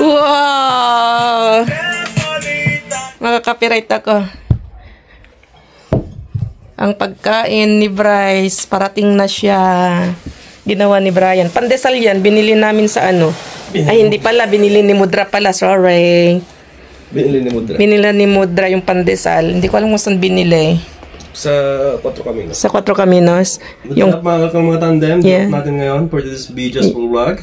Wow! Makaka-copyright ako. Ang pagkain ni Bryce, parating na siya. Ginawa ni Brian. Pandesal yan, binili namin sa ano. Ay, hindi pala, binili ni Mudra pala, sorry. Binili ni Mudra? Binili ni Mudra yung pandesal. Hindi ko alam kung saan binili. Sa Cuatro Caminos. Sa Cuatro Caminos. Yung mga tandem, natin ngayon for this BJ's vlog.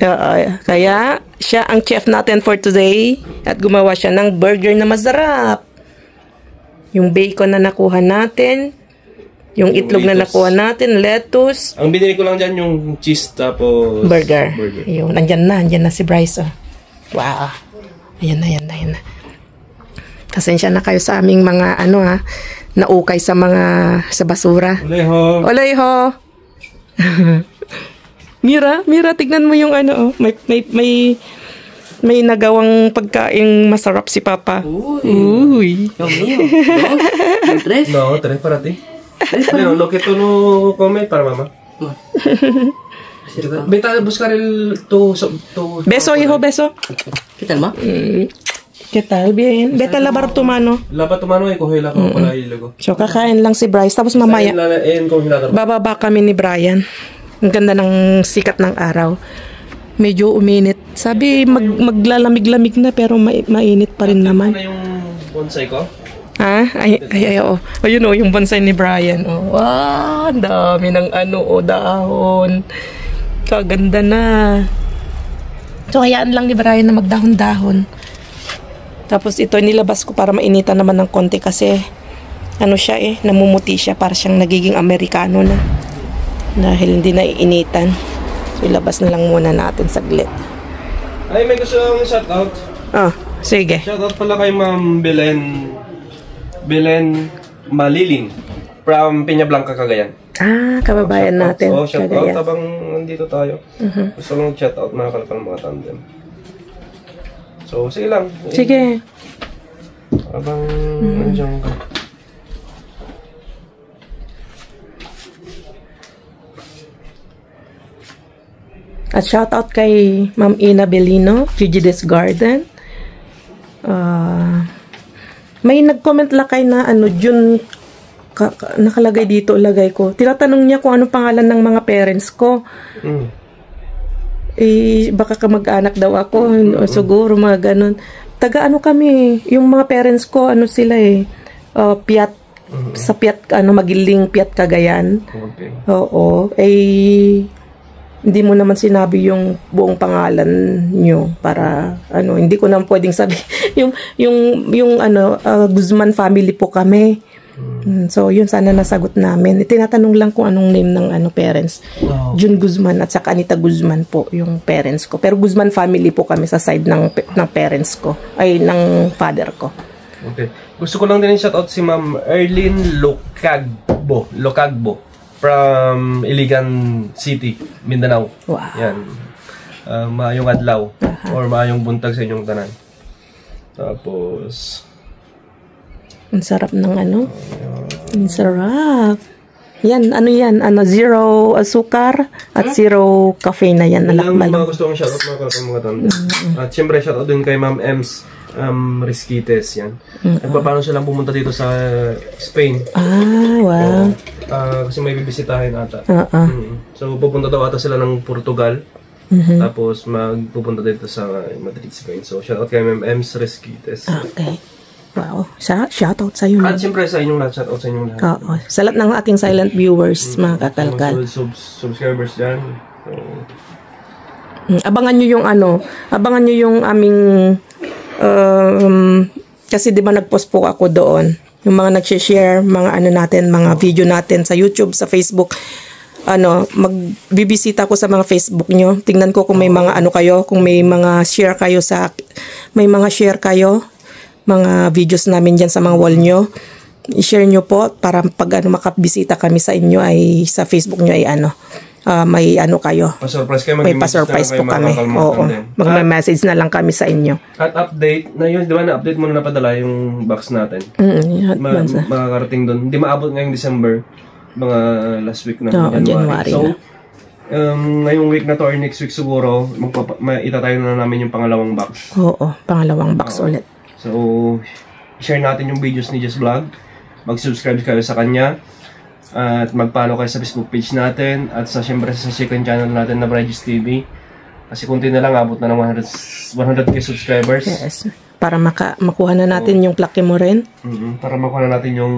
Kaya, siya ang chef natin for today. At gumawa siya ng burger na masarap. Yung bacon na nakuha natin. Yung itlog na nakuha natin, lettuce. Ang binili ko lang dyan yung cheese tapos burger. Yung, andyan na si Bryce. Oh. Wow. Ayan na. Pasensya na kayo sa aming mga naukay sa basura. Oleho. Mira, tignan mo yung may nagawang pagkaing masarap si Papa. Uy. Tres? No, tres para ti. Lo que tú no comes para mamá. Vete a buscar tu beso, hijo, beso. ¿Qué tal, ma? ¿Qué tal? Bien. Vete a lavar tu mano. Lava tu mano y cógela con la y luego. So, kakain lang si Bryce. Tapos mamaya, bababa kami ni Brian. Ang ganda ng sikat ng araw. Medyo uminit. Sabi, maglalamig-lamig na pero mainit pa rin naman. Ano yung bonsai ko? Ha? Oo. Ayun yung bonsai ni Brian. Oh. Wow, ang dami ng dahon. Kaganda na. So, hayaan lang ni Brian na magdahon-dahon. Tapos ito nilabas ko para mainitan naman ng konti kasi siya namumuti siya para siyang nagiging Amerikano na. Dahil hindi na iinitan. So, ilabas na lang muna natin saglit. Ay, may gusto akong shoutout. Sige. Shoutout pala kay Ma'am Belen Maliling from Peña Blanca, Cagayan. Kababayan natin. So, shoutout habang nandito tayo. Gusto lang shoutout mga kalakal mga tandem. So, sige lang. Sige. Habang nandiyan ka. At shoutout kay Ma'am Ina Belino, Gigides Garden. May nag-comment lakay na June nakalagay dito, lagay ko. Tinatanong niya kung anong pangalan ng mga parents ko. Baka kamag-anak daw ako, o siguro mga ganun. Taga kami, yung mga parents ko, sila Piat, sa Piat, Magiling, Piat, Cagayan. Okay. Oo, hindi mo naman sinabi yung buong pangalan nyo para, hindi ko naman pwedeng sabi. yung Guzman family po kami. So, yun sana nasagot namin. Tinatanong lang kung anong name ng parents. Wow. June Guzman at saka Anita Guzman po yung parents ko. Pero Guzman family po kami sa side ng parents ko. Ay, ng father ko. Okay. Gusto ko lang din shoutout si Ma'am Erlyn Locagbo from Iligan City, Mindanao. Wow. Yan. Maayong adlaw or maayong buntag sa inyong tanan. Tapos ang sarap ng ang sarap. Yan, yan? Zero asukar at zero caffeine na yan. Ang mga gusto kong shoutout mga tanda. At siyempre shoutout din kay Ma'am Ems Risquites. Yan. Nagpapaano silang pumunta dito sa Spain. Wow. Kasi may bibisitahin ata. So pupunta daw ata sila ng Portugal. Tapos magpupunta dito sa Madrid, Spain. So shoutout kay Ma'am Ems Risquites. Okay. Wow. Shoutout sa iyo. At siyempre sa inyong lahat. Shoutout sa inyong lahat. Oo. Sa lahat ng ating silent viewers, mga kakalkal. Subscribers dyan. So, abangan nyo yung abangan nyo yung aming kasi di ba nag-post po ako doon. Yung mga nag-share, mga natin, mga video natin sa YouTube, sa Facebook. Magbibisita ko sa mga Facebook nyo. Tingnan ko kung may mga kayo, kung may mga share kayo mga videos namin dyan sa mga wall nyo. I-share nyo po para pag makabisita kami sa inyo ay sa Facebook nyo ay may kayo. Pa-surprise kayo. May pa-surprise po kami. Oo. Mag-message na lang kami sa inyo. At update, na yun, di ba na-update mo na napadala yung box natin? Makakarating doon. Hindi maabot ngayong December. Mga last week na. January So, ngayong week na to or next week siguro, itatayo na namin yung pangalawang box. Oo, pangalawang box ulit. So, share natin yung videos ni Jess Vlog. Mag-subscribe kayo sa kanya. At mag-follow kayo sa Facebook page natin. At syempre sa second channel natin na Brigis TV. Kasi kunti na lang, abot na ng 100k subscribers. Yes. Para makuha na natin yung plaque mo rin. Para makuha na natin yung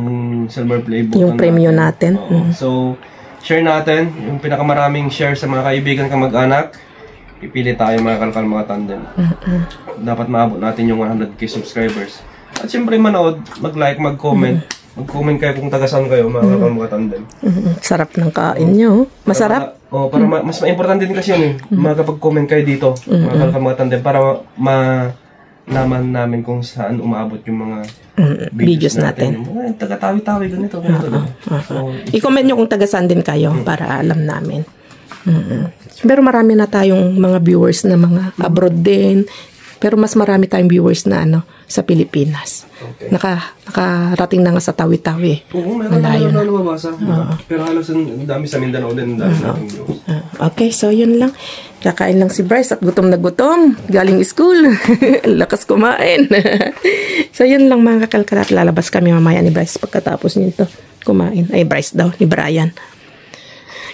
silver play button. Yung premium natin. So, share natin. Yung pinakamaraming share sa mga kaibigan kang mag-anak. Pipili tayo mga kalkal mga tandem. Dapat maabot natin yung 100k subscribers. At syempre manood, mag-like, mag-comment. Mag-comment kayo kung taga-saan kayo, mga kalkal mga tandem. Sarap ng kain nyo. Masarap. Para mas importante din kasi yun makapag-comment kayo dito, mga kalkal mga tandem, para naman namin kung saan umaabot yung mga videos natin. Taga-tawi-tawi, ganito. So, i-comment nyo kung taga-saan din kayo para alam namin. Pero marami na tayong mga viewers na mga abroad din. Pero mas marami tayong viewers na sa Pilipinas. Okay. Nakarating na nga sa Tawi-Tawi. Oo, meron na lumabasa. Pero halos ang dami sa Mindanao din. Okay, so yun lang. Kakain lang si Bryce at gutom na gutom. Galing school. Lakas kumain. So yun lang mga kakalkalat. Lalabas kami mamaya ni Bryce pagkatapos nito kumain. Ay, Bryce daw, ni Brian.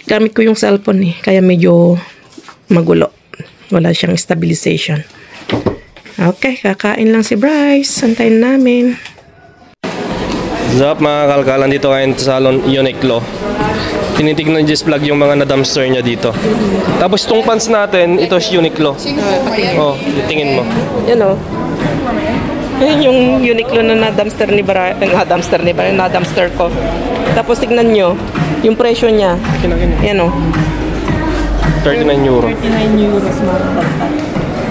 Gamit ko yung cellphone kaya medyo magulo. Wala siyang stabilization. Okay, kakain lang si Bryce. Antayin namin. Zap mga kalkalan, dito kayo sa salon Uniqlo. Tinitignan Jess Vlog yung mga na-dumpster niya dito. Tapos itong pants natin, ito si Uniqlo. Oh, tingin mo. Yan o. Yan yung Uniqlo na na-dumpster ni Brian. Na-dumpster ko. Tapos tignan nyo, yung presyo niya. Yan o. 39 euro. 39 euros mga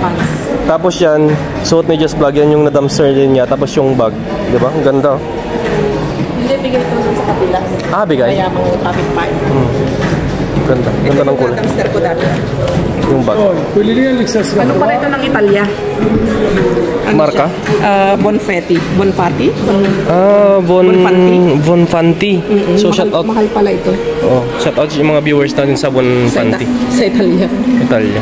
pants. Tapos yan, suot ni Jess Vlog, yan yung na-dumpster din niya. Tapos yung bag, di ba? Ang ganda. Hindi, bigay ko dun sa kapila. Ah, bigay? Kaya mga kapit pa. Ganda. Ganda ng kulay. Dumpster ko dati. Yung bag. Ano pala ito ng Italia? Marka? Bonfatti. Bonfatti? Bonfanti. So, shout out. Mahal pala ito. Oh, shout out yung mga viewers natin sa Bonfanti. Sa Italia. Italia.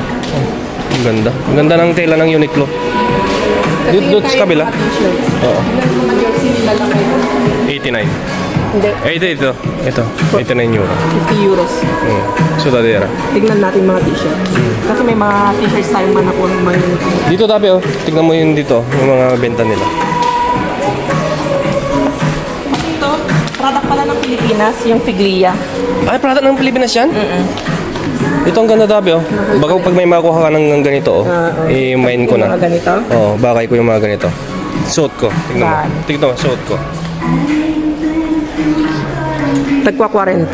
Ang ganda. Ang ganda ng tela ng Uniqlo. Dito sa kabila? Oo. 89. Hindi. Ito. 89 euro. 50 euros. Sudadera. Tignan natin mga t-shirt. Kasi may mga t-shirts tayong manapon. Dito tabi tignan mo yun dito. Yung mga benta nila. Ito, product pala ng Pilipinas. Yung Figlia. Ay, product ng Pilipinas yan? Ito ang ganda tabi Baka pag may makuha ka ng ganito i-mine ko na. Yung mga ganito? Oo, bakay ko yung mga ganito. Suot ko. Tignan mo. Tignan mo, suot ko. Tagwa 40.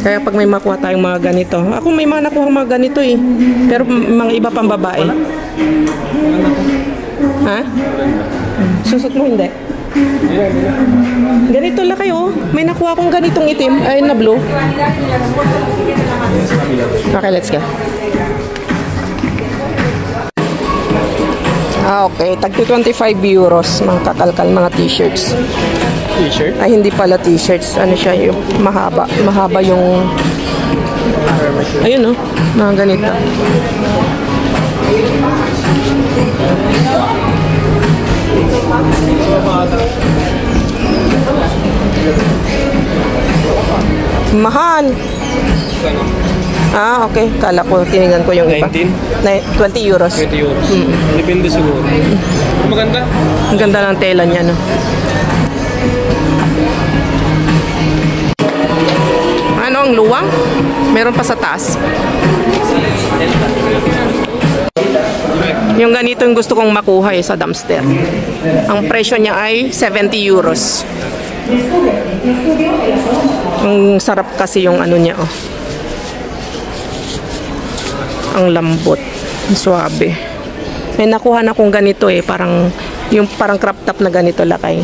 Kaya pag may makuha tayong mga ganito. Ako may mga nakuha mga ganito Pero mga iba pang babae. Ha? Susot mo hindi? Ganito lang kayo. May nakuha akong ganitong itim. Ay, na blue. Okay, let's go. Okay. Tag 25 euros. Mga kakalkal, mga t-shirts. T-shirt? Ay, hindi pala t-shirts. Ano siya, yung mahaba. Mahaba yung... Ayun, mga ganito. Mahal. Ah, okay. Kala ko, tinignan ko yung iba. 20 euros. 20 euros. Depende siguro. Maganda? Ang ganda ng tela niya, no? Ano, ang luwang? Meron pa sa taas. Yung ganito yung gusto kong makuha sa dumpster. Ang presyo niya ay 70 euros. Ang sarap kasi yung ano niya, Ang lambot. Ang suabe. May nakuha na kong ganito parang yung parang crop top na ganito lakay.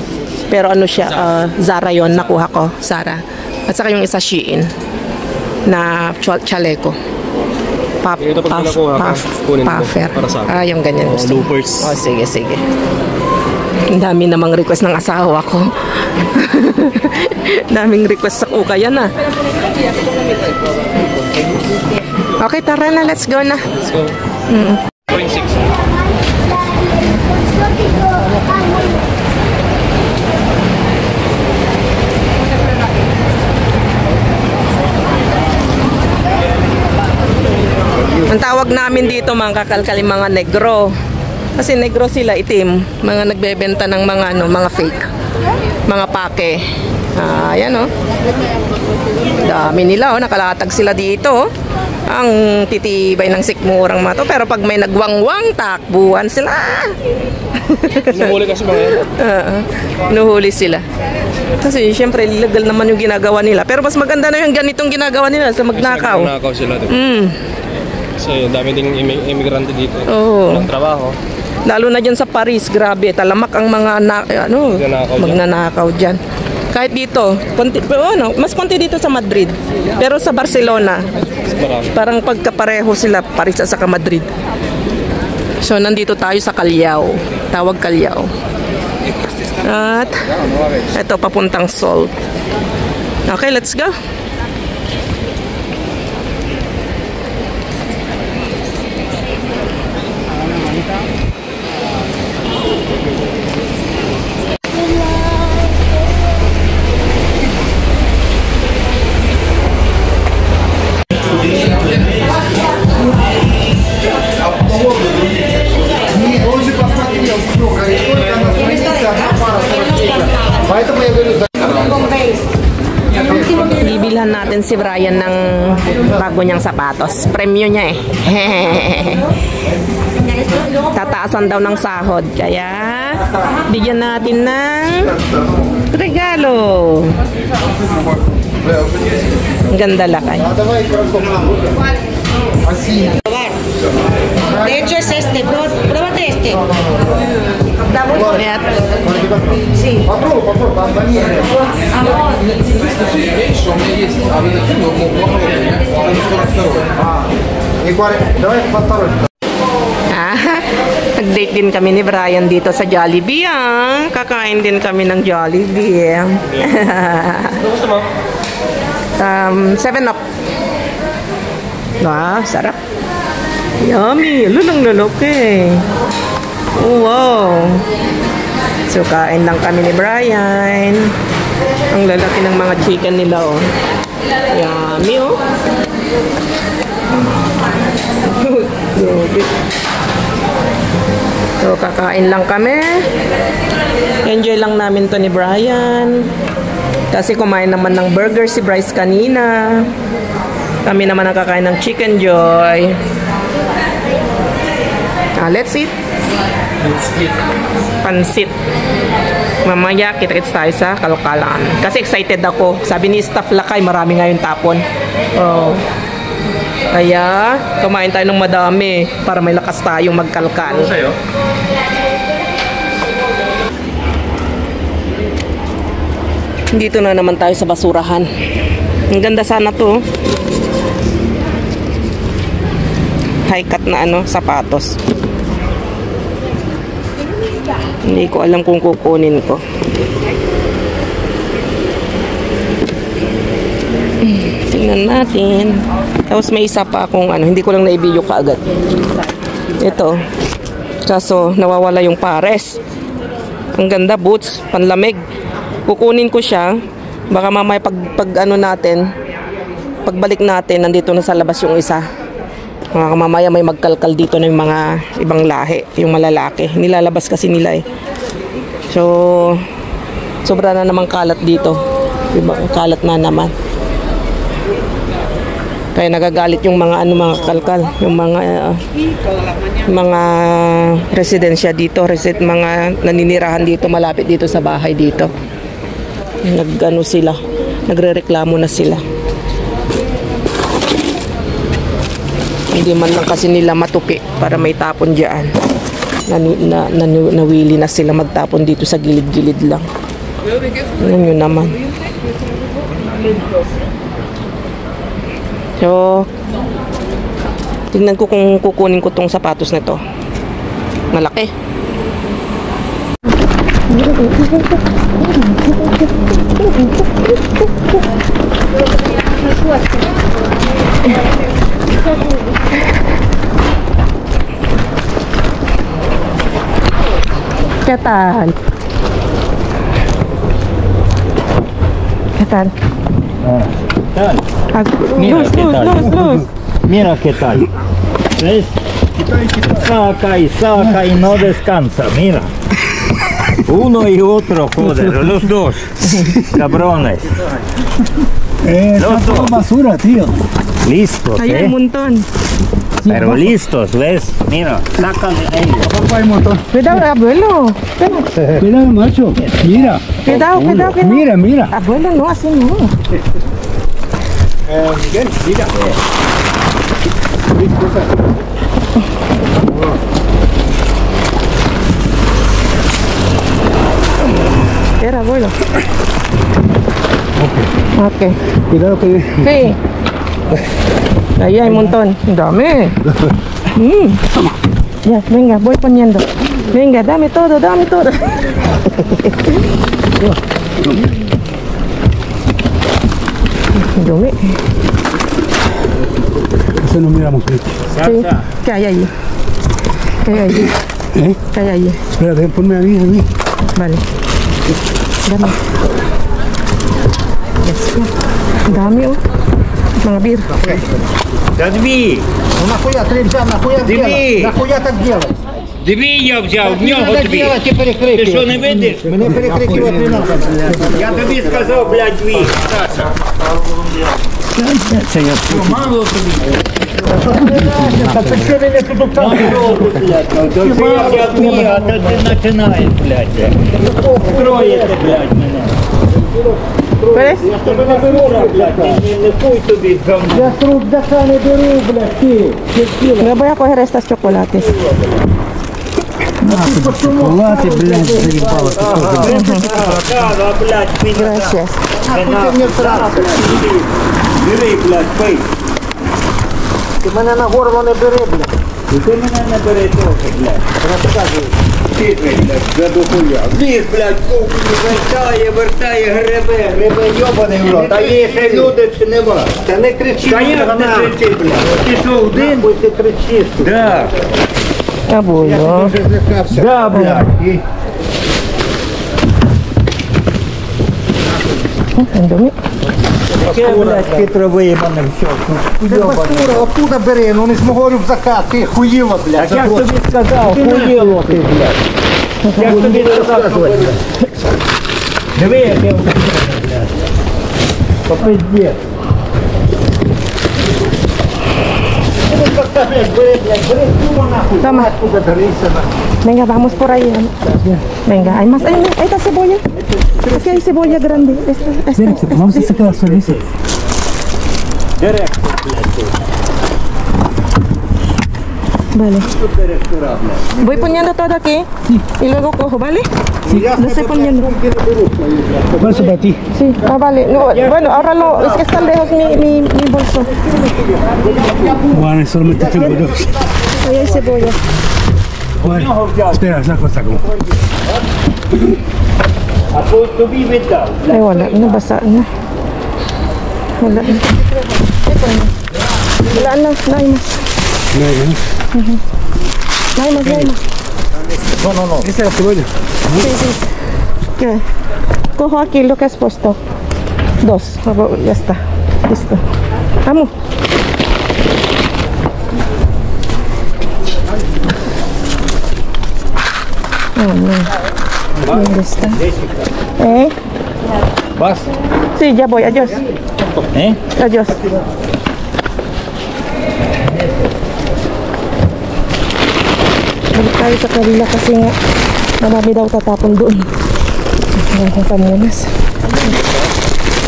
Pero ano siya, Zara yon nakuha ko, Zara. At saka yung isa Shein na chaleco. Puffer. Yung ganyan gusto. Loopers. Sige. Ang dami namang request ng asawa ko. Daming request sa kuka yan Okay, tara na. Let's go na. Let's go. 0.6. Ang tawag namin dito mga kakalkal, mga negro. Kasi negro sila, itim. Mga nagbebenta ng mga mga fake. Mga pake. Ayan oh. Dami nila oh, nakalatag sila dito. Ang titibay ng sikmurang mato. Pero pag may nagwangwang, takbuhan sila. Nuhuli kasi mga yan. Nuhuli sila. Kasi syempre legal naman yung ginagawa nila. Pero mas maganda na yung ganitong ginagawa nila sa magnakaw. Magnakaw sila, diba? Kasi dami ding imigrante dito. Oo. Walang trabaho. Lalo na dyan sa Paris, grabe, talamak ang mga magnanakaw dyan. Kahit dito, mas konti dito sa Madrid. Pero sa Barcelona, parang pagkapareho sila, Paris at saka Madrid. So, nandito tayo sa Callao. Tawag Callao. At, ito, papuntang Salt. Okay, let's go. Bibilhan natin si Brian ng bago niyang sapatos. Premyo niya eh. Tataasan daw ng sahod. Kaya, bigyan natin ng regalo. Ang ganda lakay. De hecho es este, pruébate este. Ayan. Sí. Nag-date din kami ni Brian dito sa Jollibee. Kakain din kami ng Jollibee. Gusto mo? 7 up. Sarap. Yummy. Lulong lalaki. Oh, wow. So, kain lang kami ni Brian. Ang lalaki ng mga chicken nila, oh. Yummy, oh. So, kakain lang kami. Enjoy lang namin to ni Brian. Kasi kumain naman ng burger si Bryce kanina. Kami naman nakakain ng Chicken Joy. Let's eat. Pansit. Mamaya kita-kits tayo sa Kalkalan. Kasi excited ako. Sabi ni Staff Lakay, marami ngayon tapon. Oh. Kaya, kumain tayo ng madami para may lakas tayong magkalkal. Ano sa'yo? Dito na naman tayo sa basurahan. Ang ganda sana to. High cut na sapatos. Hindi ko alam kung kukunin ko. Tingnan natin. Tapos may isa pa akong hindi ko lang na-video kaagad. Ito. Kaso nawawala yung pares. Ang ganda, boots, panlamig. Kukunin ko siya. Baka mamaya pag natin, pagbalik natin, nandito na sa labas yung isa. Mamaya may magkalkal dito ng mga ibang lahi, yung malalaki. Nilalabas kasi nila eh. So, sobra na namang kalat dito. Diba? Kalat na naman. Kaya nagagalit yung mga mga kalkal, yung mga residensya dito, mga naninirahan dito, malapit dito sa bahay dito. Sila, nagrereklamo na sila. Hindi man lang kasi nila matupi para may tapon diyan. Nawili na sila magtapon dito sa gilid-gilid lang. Ano yun naman. So, tingnan ko kung kukunin ko tong sapatos na to. Malaki. ¿Qué tal? ¿Qué tal? Tal. Ah, Mira luz, qué luz, tal. luz, luz. Mira qué tal. ¿Ves? Saca y no descansa, mira. Uno y otro, joder, los dos. Cabrones. Está todo basura, tío. Listos, Ahí hay un montón. Pero listos, ¿ves? Mira, sácale ahí. Abajo hay un montón. Cuidado, abuelo. Espera. Cuidado, macho. Mira. Cuidado, cuidado, cuidado. Mira, mira. Abuelo, no, así no. Miguel, mira. Espera, abuelo. Ok. Cuidado que... Sí. Ahí hay un montón. Dame. Ya, venga, voy poniendo. Venga, dame todo, dame todo. Dame. Eso no miramos. Sí. ¿Qué hay ahí? ¿Qué hay ahí? ¿Eh? ¿Qué hay ahí? Espérate, ponme a mí. Vale. Dame. Yes. Dami, oh. Mga beer. Дві! Нахуя ты взял, нахуя Диви. сделал? Нахуя так делать? Дві я взяв, в нього Надо дві. делать и Ти що перекрикивать. не видиш? Мне перекрикивать не надо. Я тобі сказав, блядь, дві. Саша. Це я мало тобі. Так что ты мне тут Мало, блядь. То це я взяв дві, а то ти починаєш, блядь. Строїте, блядь, мене. ¿Puedes? Я тебе не беру, блядь, не хуй тобі за мною. Я с рюкзака не беру, блядь, ты. Me voy a coger estos chocolates. Шоколад, блядь, заебало. Кава, блядь, мені Gracias. Нахуй ты мне сразу. бери, блядь, пий. Ты меня на горло не бери, блядь. І ти мене не бери трохи, блядь. Розказуй. Ти, блядь, за дохуя. Ліс, блядь, кухню вертає, гребе, йобаний в рот. А є ще люди чи нема? Та не кричи, Та як не кричи, блядь? Ти що, один? Нахуй ты кричишь. Да. Abuelo. Да, блядь. Dumi. Таке, блядь, хитро виїбане все. Ти пастура, оттуда бери, ну не з мого рюкзака, ти хуїла, блядь. Так я ж тобі сказав, хуєло ти, блядь. Я ж тобі сказав, що, блядь. Диви, як я блядь. Попиздец. Toma. Venga, vamos por ahí. Venga, hay más. Ahí está cebolla. Aquí hay cebolla grande. Esta. Vamos a sacar las servicios. Директор, блядь. Vale. Тут директора, блядь. Voy poniendo todo aquí y luego cojo, ¿vale? Lo estoy poniendo. ¿Cuál es para ti? Sí, vale. No, bueno, ahora es que está lejos mi bolso. Bueno, solamente tengo dos. Ahí hay cebolla. Bueno, espera, saco. А то тобі віддав. Ay, wala. Nabasa na. Wala na. Wala na. Nay mas. Nay mas. No. Esa es la cebolla. Sí, sí. ¿Qué? Cojo aquí lo que has puesto. Dos. Ya está. Listo. Vamos. Oh, no. ¿Dónde está? ¿Eh? Вас? Sí, ya voy. Adiós. Adiós. Balik tayo sa kabila kasi nga marami daw tatapon doon. Ang pamunas.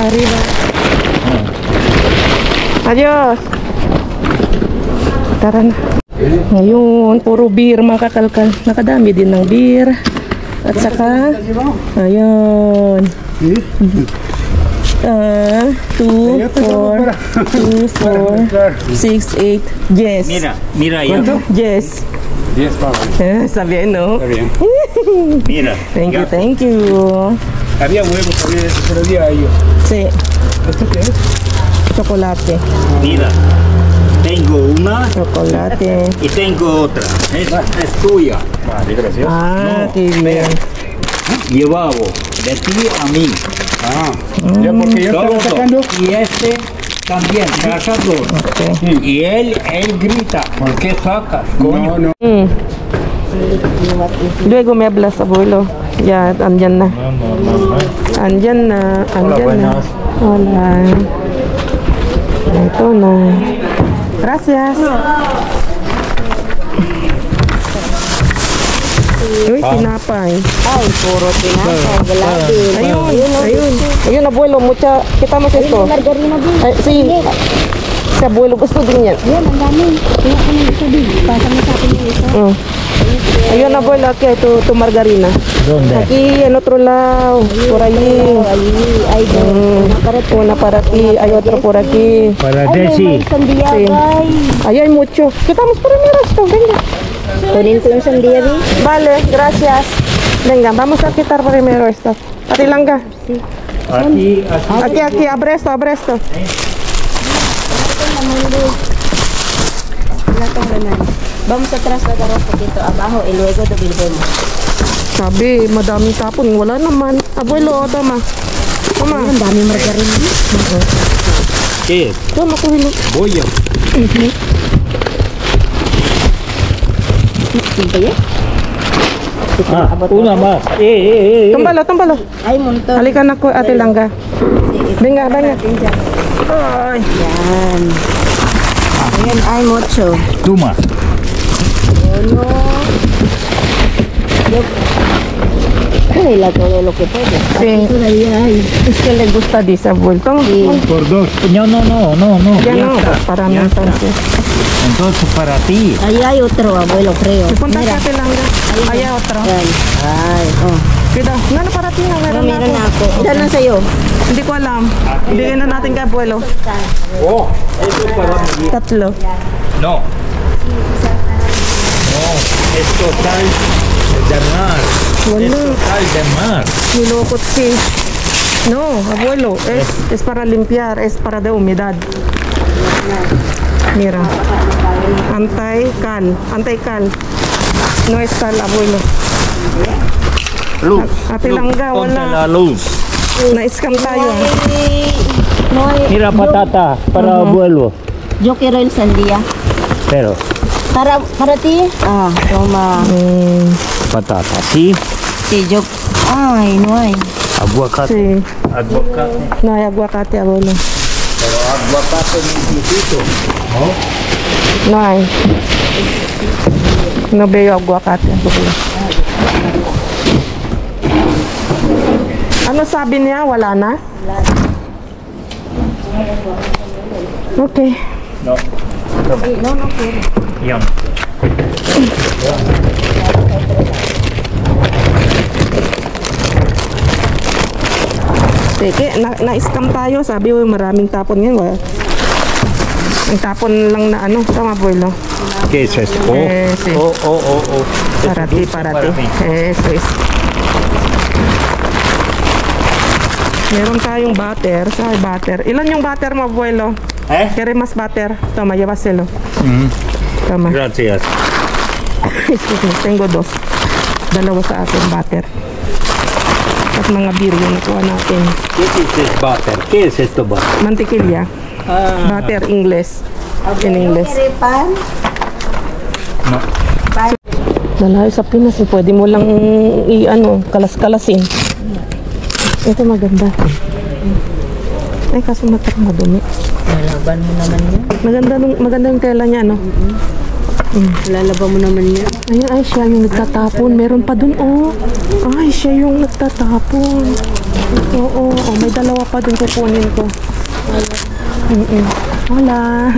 Arriba. Adios. Tara na. Ngayon, puro beer mga kakalkal. Nakadami din ng beer. At saka, ayan. 2, 4, 6, 8. Yes. Mira ya. Yes. 10 pavos. Está bien, ¿no? Está bien. Mira. Thank you. Había huevos, había eso, pero había ellos. Sí. ¿Esto qué es? Chocolate. Mira, tengo una Chocolate. y tengo otra. Esta es tuya. Vale, gracias. Ah, qué bien. Llevado de ti a mí. Ya porque yo Todo. estaba sacando. Y este también, saca dos. Ok. Y él grita, ¿por qué sacas? Coño. No, no. Luego me hablas, abuelo. Ya, andyan na. Andyan na. Andyan na. Hola. Ito na. Gracias. Uy, tinapay. Ay, puro tinapay, gelati. Ayun. Ayun, abuelo. Mucha. Kita mo esto. Margarina din. Ay, si abuelo gusto din yan. Yan, ang dami. Kaya ko nang gusto din. Pasa mo sa akin yung isa. Ayun, abuelo. Aquí hay tu margarina. ¿Dónde? Aquí, en otro lado. Por allí. Ay, Una para ti. Hay otro por aquí. Para may sandiya, Sí. ay. Ahí hay mucho. Quitamos primero esto. Venga. Kunin ko yung sandiya, di. Vale, gracias. Venga, vamos a quitar primero esto. Ati Langga. Aquí, Aquí, abre esto, abre esto. Vamos atrás na garo poquito abajo y luego devolvemos. Sabi, madaming tapon. Wala naman. Abuelo, tama. Tama. Ang dami margarina. ¿qué? Tama, kuhilo. Voy a... Sige ya? una más. Tumbalo, tumbalo. Ay, montón. Halika na ko, Ate Langga. Venga, venga. Ay. Yan. Ayan, ay, mucho. Toma. Uno. Ay, la todo lo que puede. Sí. Todavía hay. Es que le gusta dice abuelo. Toma. Por dos. No. Ya no, está. para mí Ya está. entonces. Entonces para ti. Ahí hay otro abuelo, creo. Punta Mira. ka, Ate Langga. Allá otro. Yan. Ay, oh. Cuidado. Ano para ti na? No, Meron na meron na ako. ako. Ilan na sa'yo? Hindi ko alam. Bigyan na natin kay abuelo. Oh, eso es para mí. Tatlo. No. No, es total de mar. Wala. Es total de mar. Nilokot si. No, abuelo. Es para limpiar. Es para de humedad. Mira. Anti-cal. Anti-cal. No es cal, abuelo. Luz. Ate Luz, Langga, ponte wala. la luz. Na-scam tayo. No hay. Mira patata para abuelo. Yo quiero el sandía. Pero Para ti? Ah, toma. patata, sí. Sí, yo. Ay, no hay. Aguacate. Sí. Aguacate. No hay aguacate, abuelo. Pero aguacate necesito. No hay. No veo aguacate, abuelo. Ano sabi niya? Wala na? Okay. No. No quiero. Yan. Teke, na-scam tayo. Sabi mo maraming tapon ngayon. Wala. Ang tapon lang na ano. Tama, abuelo. ¿Qué es esto? Sí. Oh. Para ti, para ti. mí. Eso es. Meron tayong butter. Saan butter? Ilan yung butter mo, abuelo? ¿Quieres más butter? Toma, llévaselo. Toma. Gracias. Excuse me, tengo dos. Dalawa sa atin, butter. At mga beer yung nakuha natin. ¿Qué es butter? ¿Qué es esto butter? Mantikilya. Butter, English. In English. ¿Quiere pan? No. Dalayo sa Pinas, pwede mo lang kalas-kalasin. Ito maganda. Ay, kaso madumi. Lalaban mo naman yan. Maganda yung tela niya, no? Lalaban mo naman yan. Ayun, ay, siya yung nagtatapon. Meron pa dun, oh. Ay, siya yung nagtatapon. Oo, may dalawa pa dun kukunin ko. Hola.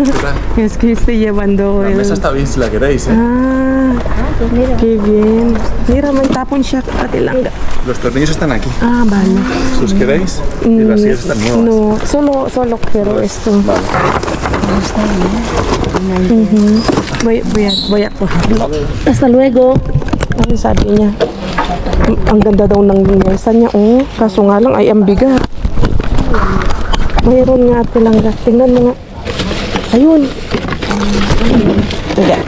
Es que estoy llevando La mesa está bien si la queréis, ¿eh? Ah, qué bien. Mira, may tapon siya, Ate Langga. Los tornillos están aquí. Ah, vale. Si los queréis, y las sillas están nuevas. No, solo quiero esto. Voy a cogerlo. Hasta luego. Ano sabi niya? Ang ganda daw ng mesa niya. Oh, kaso nga lang ay ang bigat. Mayroon nga tilangga. Tingnan mo nga. Ayun. Tiga.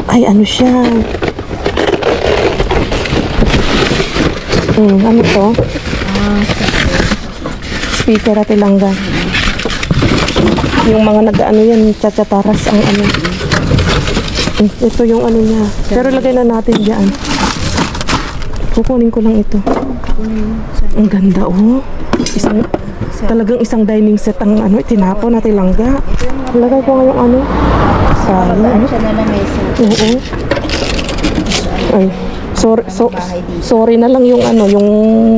Ay, ano siya? Ano to? Speaker at tilangga. Yung mga nag-ano yan, chachaparas ang ano. Ito yung ano niya. Pero lagay na natin diyan. Kukunin ko lang ito. Ang ganda oh. Talagang isang dining set ang ano, itinapon na tilangga. Lagay ko nga yung ano. Sayang. Oo. Ay, sorry na lang yung ano, yung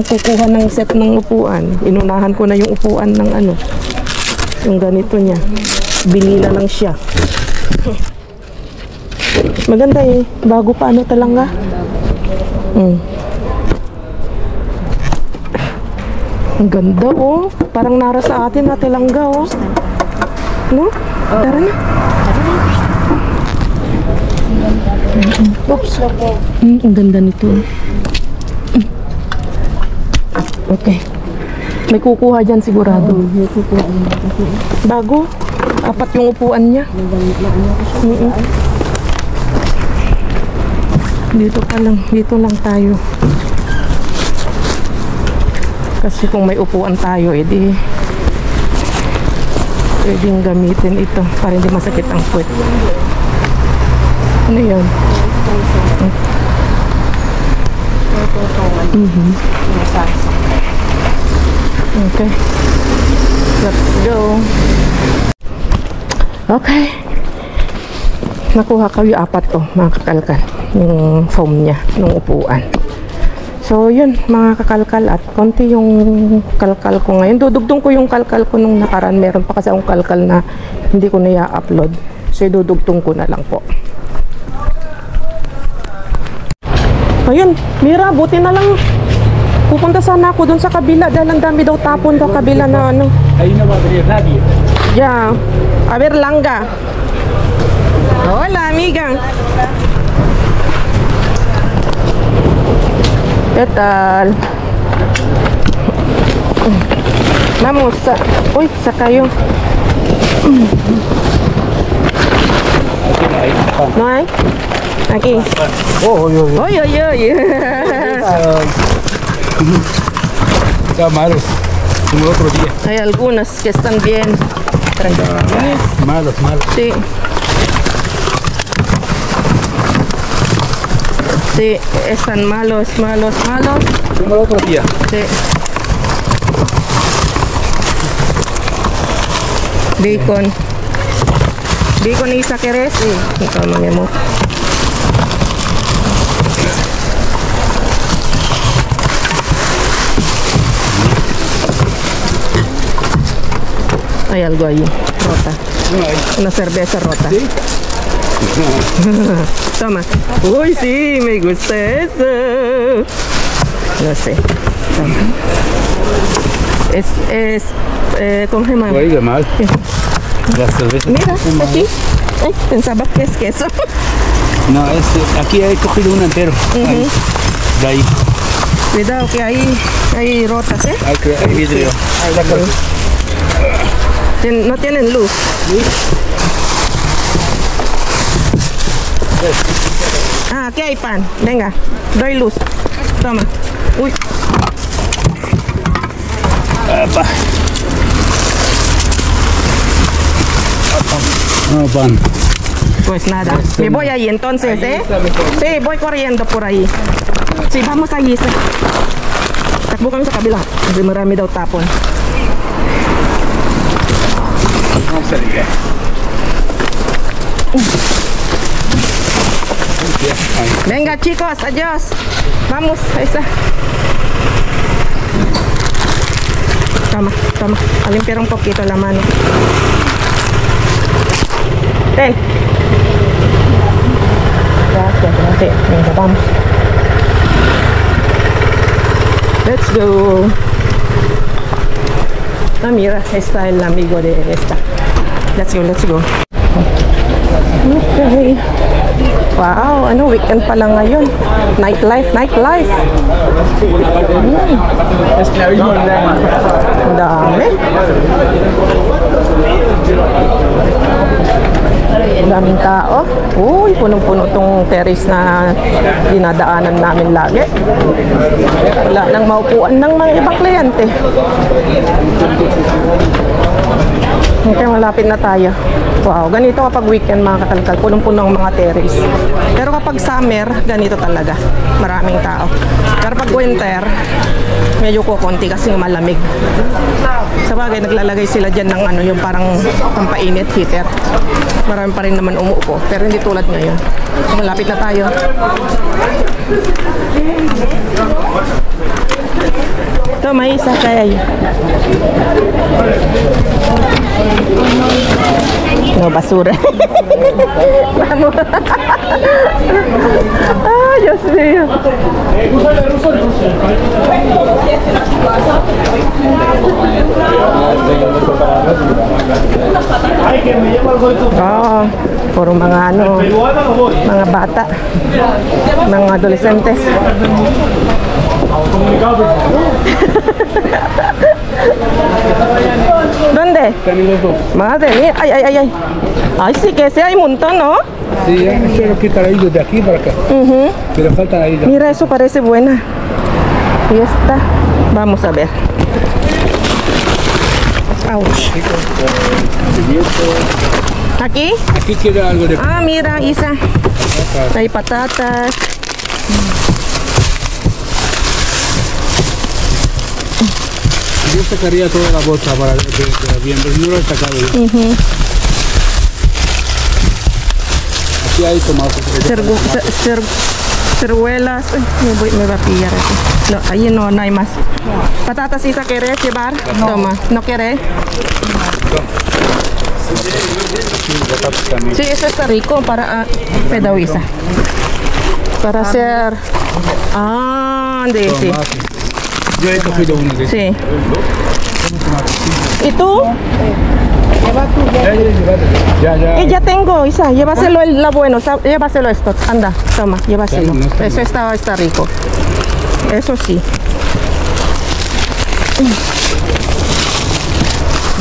kukuha ng set ng upuan. Inunahan ko na yung upuan ng ano. Yung ganito niya. Binila lang siya. Maganda eh. Bago pa ano talangga. Ang ganda oh. Parang nara sa atin na tilangga oh. No? Tara na. Oops. Ang ganda nito. Okay. May kukuha dyan sigurado. Bago. 4 yung upuan niya. Dito pa lang. Dito lang tayo. Kasi kung may upuan tayo, edi pwedeng gamitin ito para hindi masakit ang puwet. Ano yun? Okay. Let's go. Okay. Nakuha ko yung 4 to, mga kakalkal. Yung foam niya, ng upuan. So, yun, mga kakalkal. At konti yung kalkal ko ngayon. Dudugtong ko yung kalkal ko nung nakaraan. Meron pa kasi akong kalkal na hindi ko na i-upload. So, dudugtong ko na lang po. Ayun, Mira, buti na lang. Pupunta sana ako dun sa kabila. Dahil ang dami daw tapon daw kabila na ano. Ahí no va a venir nadie. Yeah. A ver, Langga. Hola, amiga. ¿Qué tal? Vamos a... Uy, se cayó. ¿No hay? Aquí. Oh, yo. Uy, uy, uy. Está malos. Como el otro día. Hay algunas que están bien. Tranquilas. Malos, malos. Sí. Sí, están malos. Como el otro día. Sí. Bacon. Bacon Isa, ¿quieres? Sí. Toma, mi amor. Hay algo ahí, rota. Una cerveza rota. ¿Sí? Toma. Uy, sí, me gusta eso. No sé. ¿Cómo se llama? Oiga, mal. La cerveza. Mira, aquí. Ay, pensaba que es queso. No, aquí he cogido un entero. Ahí. De ahí. Cuidado que hay rotas, ¿eh? Hay vidrio. No tienen luz. Ah, aquí hay pan. Venga, doy luz. Toma. Uy. Epa. No, pan. Pues nada, me voy ahí entonces, ¿eh? Sí, voy corriendo por ahí. Sí, vamos allí. Takbo kami sa kabila. Kasi marami daw tapon. Venga chicos, adiós. Vamos, ahí está. Toma, a limpiar un poquito la mano. Ten. Gracias. Venga, vamos. Let's go. Ah, mira, está el amigo de esta. Let's go. Okay. Wow, ano, weekend pa lang ngayon. Nightlife, nightlife. Ang dami. Ang daming tao. Uy, punong-puno tong terrace na dinadaanan namin lagi. Wala nang maupuan ng mga ibang kliyente. Okay, malapit na tayo. Wow, ganito kapag weekend mga katalkal, punong-puno ang mga terrace. Pero kapag summer, ganito talaga. Maraming tao. Pero pag winter, medyo kukunti kasi malamig. Sabagay, naglalagay sila dyan ng ano, yung parang pampainit heater. Marami pa rin naman umuupo, pero hindi tulad ngayon. Malapit na tayo. Ito, may isa kaya. No, basura. Vamos. Ay, Dios mío. Oh, puro mga ano, mga bata, mga adolescentes. ¿Dónde? Madre mía, ay, ay, ay, ay. Ay, sí que sí, hay un montón, ¿no? Sí, eso lo quitan ahí de aquí para acá. Pero faltan ahí. Mira, eso parece buena. Y esta, vamos a ver. Ouch. ¿Aquí? Aquí queda algo de... Ah, mira, Isa. Hay patatas. Yo sacaría toda la bolsa para bien, pero no lo he sacado yo. Aquí hay tomates. Ciruelas. Uy, me va a pillar aquí. No, ahí no hay más. Patatas, Isa, ¿quieres llevar? No. Toma, ¿no quieres? Sí, eso está rico para pedazo, Isa. Para hacer... Ah, de sí. Yo he cogido uno de esos. Sí. ¿Y tú? Ya. Ya tengo, Isa, llévaselo la bueno, llévaselo esto, anda, toma, llévaselo. Eso está rico. Eso sí.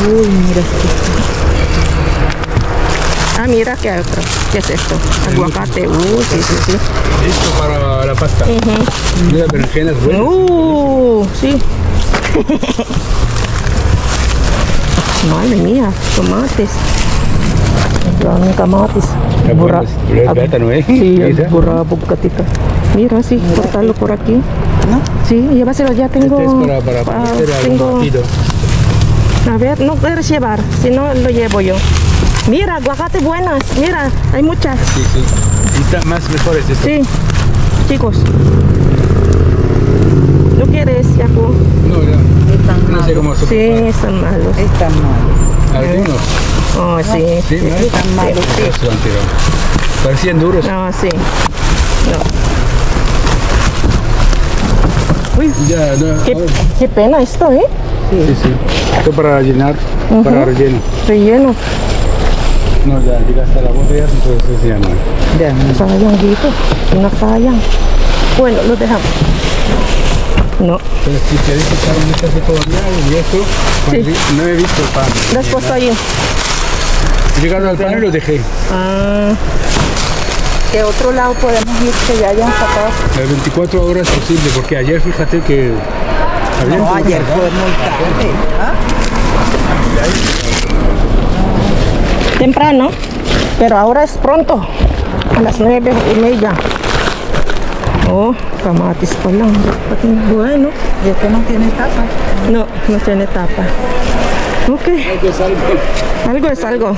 Uy, mira esto. Ah, mira que hay otro. ¿Qué es esto? Aguacate. Sí, sí, sí. Esto para la pasta. Mira, berenjenas buenas. Sí. Madre mía, tomates. Dami kamatis. Plátano, ¿eh? Sí, burrabog katita. Mira, sí, cortarlo por aquí. ¿No? Sí, llévaselo, ya tengo. Este es para hacer algún batido. A ver, no puedes llevar, si no lo llevo yo. Mira, aguacate buenas, mira, hay muchas. Sí, sí. Y están más mejores estos. Sí, chicos. ¿No quieres, Yaku? No, ya. No sé cómo son. Sí, están malos. Están malos. ¿Algunos? Oh, sí. Sí, ¿no? Están malos. Eso han tirado. Parecían duros. No, sí. No. Uy, Ya, no. qué pena esto, ¿eh? Sí, sí. Esto para llenar, para relleno. Relleno. No, ya llegaste a la botella, entonces ya no. Sayang dito. No sayang. Bueno, lo dejamos. No. Pero si quieres echar un vistazo todavía y esto, Sí. no he visto el pan. ¿Lo has puesto ahí? He llegado al pan y lo dejé. Ah, ¿Qué otro lado podemos ir que ya hayan sacado? Las 24 horas posible, porque ayer fíjate que... No, ayer fue muy tarde. temprano, pero ahora es pronto. A las 9:30. Oh, kamatis pa lang. Bueno. ¿Y esto no tiene tapa? No, no tiene tapa. Ok. Algo es algo.